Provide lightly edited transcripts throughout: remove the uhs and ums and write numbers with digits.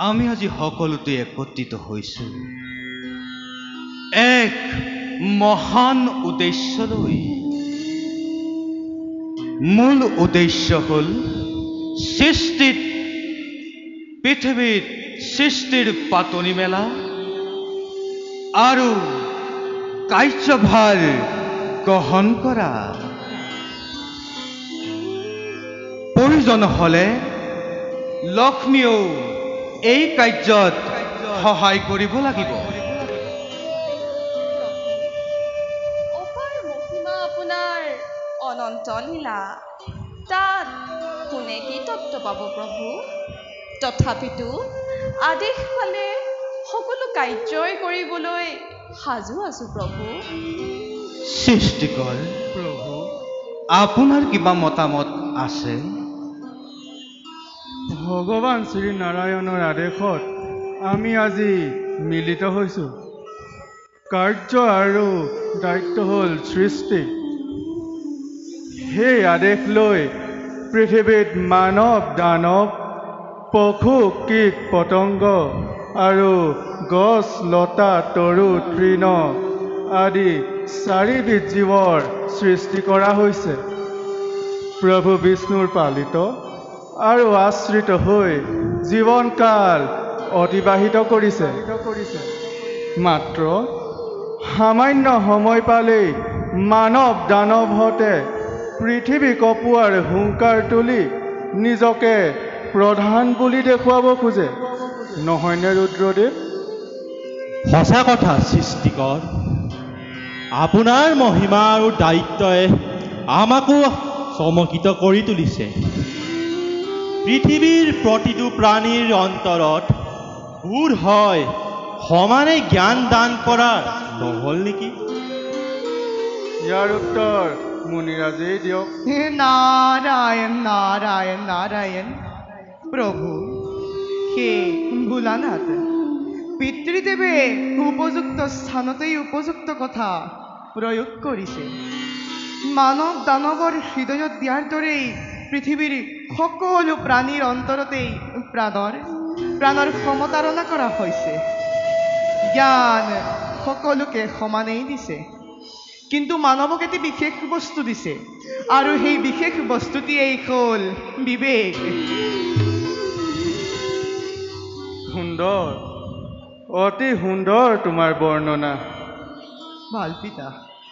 আমি আজি সকলোতে একত্ৰিত হৈছো এক মহান উদ্দেশ্য লৈ। মূল উদ্দেশ্য হ'ল পৃথিৱীত সৃষ্টিৰ পাতনি মেলা আৰু কাৰ্যভাৰ গ্ৰহণ কৰা। প্ৰয়োজন হ'লে লক্ষ্মীয়েও এই কাৰ্যত সহায় কৰিব লাগিব। অপাৰ মহিমা আপোনাৰ অনন্ত লীলা, তাত কোনে কি তত্ত্ব পাব প্ৰভু? তথাপিতো আদেশ পালে সকলো কাৰ্যই কৰিবলৈ সাজু আছো প্ৰভু। সৃষ্টিকৰ প্ৰভু, আপোনাৰ কিবা মতামত আছে? ভগৱান শ্ৰী নাৰায়ণৰ আদেশত আমি আজি মিলিত হৈছোঁ। কাৰ্য আৰু দায়িত্ব হ'ল সৃষ্টি। সেই আদেশ লৈ পৃথিৱীত মানৱ দানৱ, পশু কীট পতংগ আৰু গছ লতা তৰু তৃণ আদি 4 বিধ জীৱৰ সৃষ্টি কৰা হৈছে। প্ৰভু বিষ্ণুৰ পালিত আৰু আশ্ৰিত হৈ জীৱনকাল অতিবাহিত কৰিছে। মাত্ৰ সামান্য সময় পালেই মানৱ দানৱহঁতে পৃথিৱী কঁপোৱাৰ হুংকাৰ তুলি নিজকে প্ৰধান বুলি দেখুৱাব খোজে, নহয়নে ৰুদ্ৰদেৱ? সঁচা কথা সৃষ্টিকৰ। আপোনাৰ মহিমা আৰু দায়িত্বই আমাকো চমকিত কৰি তুলিছে। পৃথিৱীৰ প্ৰতিটো প্ৰাণীৰ অন্তৰত বোধ হয় সমানে জ্ঞান দান কৰা নহ'ল নেকি? ইয়াৰ উত্তৰ মুনিৰাজেই দিয়ক। নাৰায়ণ নাৰায়ণ নাৰায়ণ। প্ৰভু হে ভোলানাথ, পিতৃদেৱে উপযুক্ত স্থানতেই উপযুক্ত কথা প্ৰয়োগ কৰিছে। মানৱ দানৱৰ হৃদয়ত দিয়াৰ দৰেই পৃথিৱীৰ সকলো প্ৰাণীৰ অন্তৰতেই প্ৰাণৰ সমতাৰণা কৰা হৈছে। জ্ঞান সকলোকে সমানেই দিছে, কিন্তু মানৱক এটি বিশেষ বস্তু দিছে, আৰু সেই বিশেষ বস্তুটিয়েই হ'ল বিবেক। সুন্দৰ, অতি সুন্দৰ তোমাৰ বৰ্ণনা। ভাল পিতা।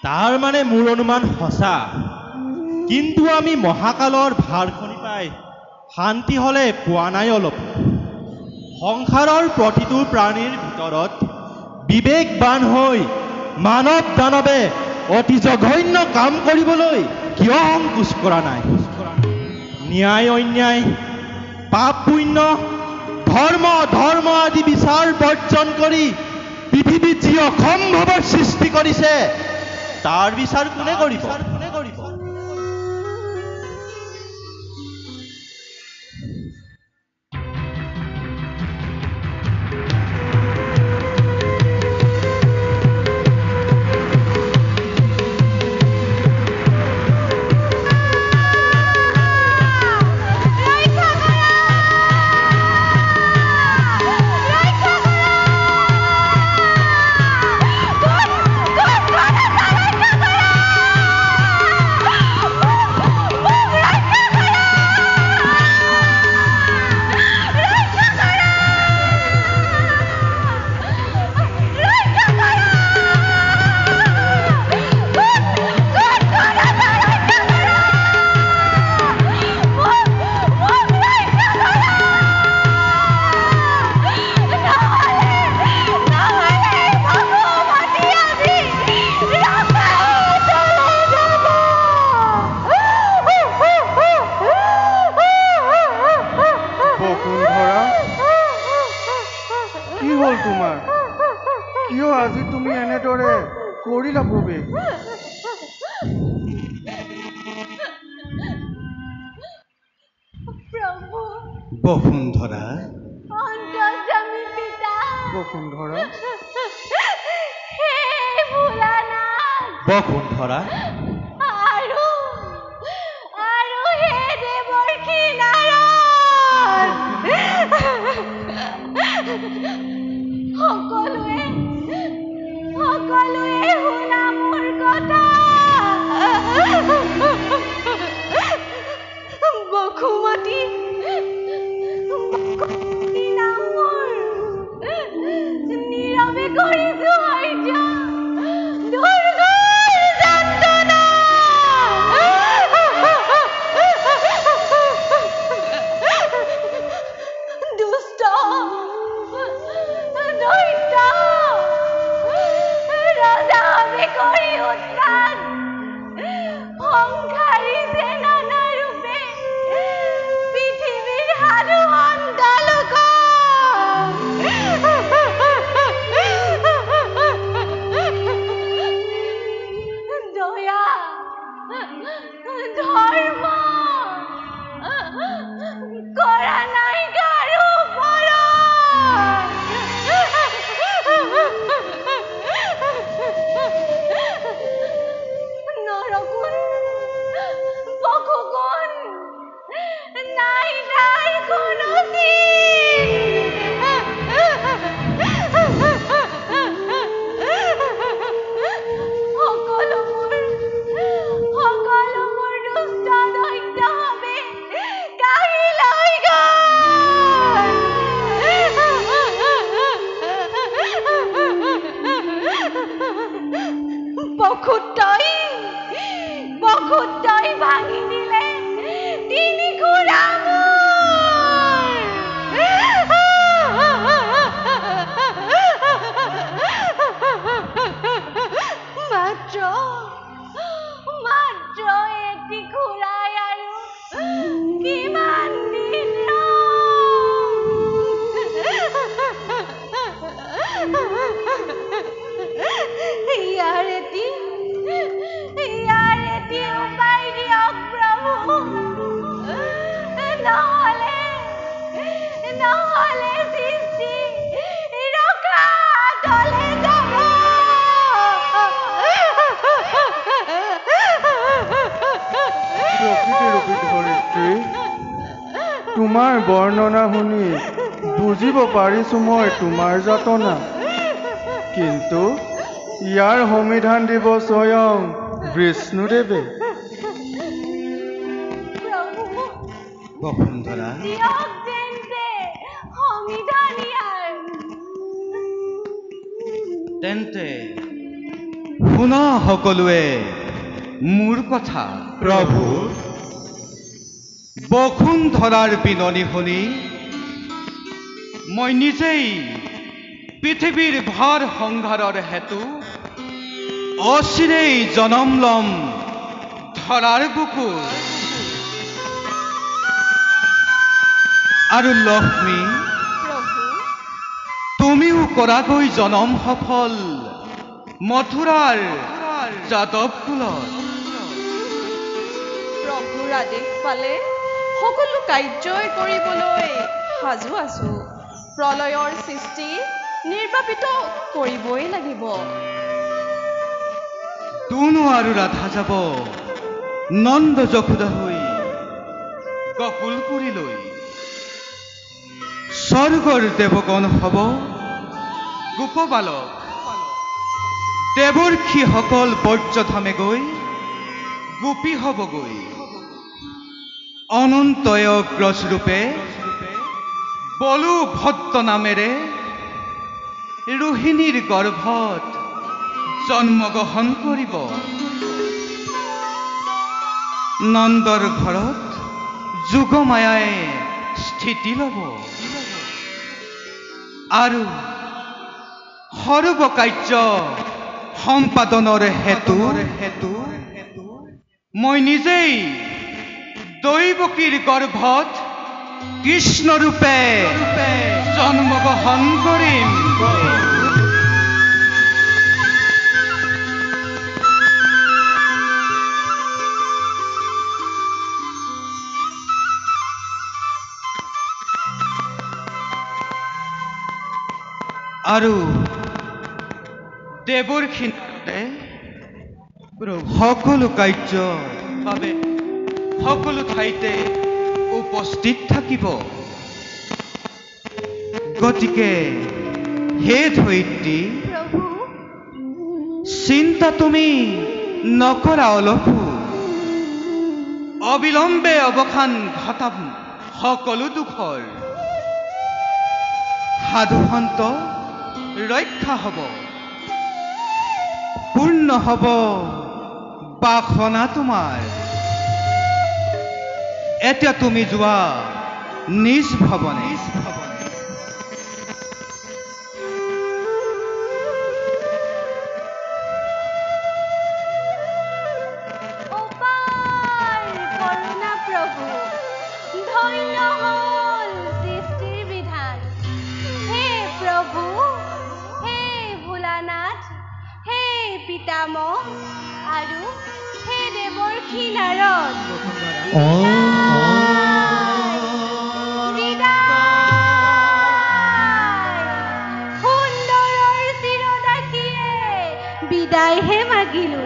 তাৰ মানে মোৰ অনুমান সঁচা, কিন্তু আমি মহাকালৰ ভাৰখনি পাই শান্তি হ'লে পোৱা নাই অলপ। সংসাৰৰ প্ৰতিটো প্ৰাণীৰ ভিতৰত বিবেকবান হৈ মানৱ দানৱে অতি জঘন্য কাম কৰিবলৈ কিয় সংকোচ কৰা নাই? ন্যায় অন্যায়, পাপ পুণ্য, ধৰ্ম আদি বিচাৰ বৰ্জন কৰি পৃথিৱীত যি অসম্ভৱৰ সৃষ্টি কৰিছে তাৰ বিচাৰ কোনে কৰিব? কৰিলা প্ৰৱেশ? প্ৰভু বসুন্ধৰা, অন্তৰ্যামী পিতা, বসুন্ধৰা, হে ভোলানাথ, বসুন্ধৰা, আৰু হে দেৱৰ্ষি নাৰায়ণ, সকলোৱে শুনা মোৰ কথা বসুমতী নাম মোৰ নীৰৱে কৰিছো সহ্য দুৰ্গৰ যন্ত্ৰণা দুষ্ট দৈত্য ৰজা হবে কৰি উৎপাত সংসাৰিছে নানা ৰূপে পৃথিৱীৰ সাধু সন্ত লোক দয়া ধৰ্ম কৰা নাই কাৰো নৰকুন বসুকুন নাই নাই কোনো সকলোবোৰ দুষ্ট দৈত্য হবে কাঢ়ি লৈ বখুতই ভাঙি দিলে তিনি খুৰা মাত্ৰ এটি খুৰাই আৰু কিমান দিন ইয়াৰ এটি উপায় দিয়ক প্ৰভু নহলে সৃষ্টি ৰখা তলে যাব ৰখি ধৰিত্ৰী তোমাৰ বৰ্ণনা শুনি বুজিব পাৰিছো মই তোমাৰ যাতনা কিন্তু ইয়াৰ সমিধান দিব স্বয়ং বিষ্ণুদেৱে বসুন্ধৰা দিয়ক তেন্তে সংবিধান ইয়াৰ তেন্তে শুনা সকলোৱে মোৰ কথা প্ৰভু বসুন্ধৰাৰ বিননি শুনি মই নিজেই পৃথিৱীৰ ভাৰ সংঘাৰৰ হেতু অচিৰেই জনম লম ধৰাৰ বুকুৰ আৰু লক্ষ্মী প্ৰভু তুমিও কৰাগৈ জনম সফল মথুৰাৰ যাদৱ কুলত প্ৰভুৰ আদেশ পালে সকলো কাৰ্যই কৰিবলৈ সাজু আছো প্ৰলয়ৰ সৃষ্টি নিৰ্বাপিত কৰিবই লাগিব তুনো আৰু ৰাধা যাব নন্দ যশোদা হৈ গকুলপুৰীলৈ স্বৰ্গৰ দেৱগণ হব গোপবালক দেৱৰ্ষিসকল বৰ্যধামে গৈ গোপী হবগৈ অনন্তয় অগ্ৰজৰূপে বলু ভদ্ৰ নামেৰে ৰোহিণীৰ গৰ্ভত জন্মগ্ৰহণ কৰিব নন্দৰ ঘৰত যোগমায়াই স্থিতি ল'ব আৰু সৰ্ব কাৰ্য সম্পাদনৰ হেতু মই নিজেই দৈৱকীৰ গৰ্ভত কৃষ্ণৰূপে জন্মগ্ৰহণ কৰিম আৰু দেৱৰ্ষিতে সকলো কাৰ্যৰ বাবে সকলো ঠাইতে উপস্থিত থাকিব গতিকে হে ধৰিত্ৰী প্ৰভু চিন্তা তুমি নকৰা অলপো। অবিলম্বে অৱসান ঘটাম সকলো দুখৰ। সাধুসন্ত ৰক্ষা হ'ব, পূৰ্ণ হ'ব বাসনা তোমাৰ। এতিয়া তুমি যোৱা নিজ ভৱনে। অপাৰ কৰোণা প্ৰভু, ধন্য হ'ল সৃষ্টিৰ বিধান। হে প্ৰভু, হে ভোলানাথ, হে পিতামহ আৰু হে দেৱৰ্ষি নাৰদ। বিদায়! সুন্দৰৰ চিৰদাসীয়ে বিদায়হে মাগিলো।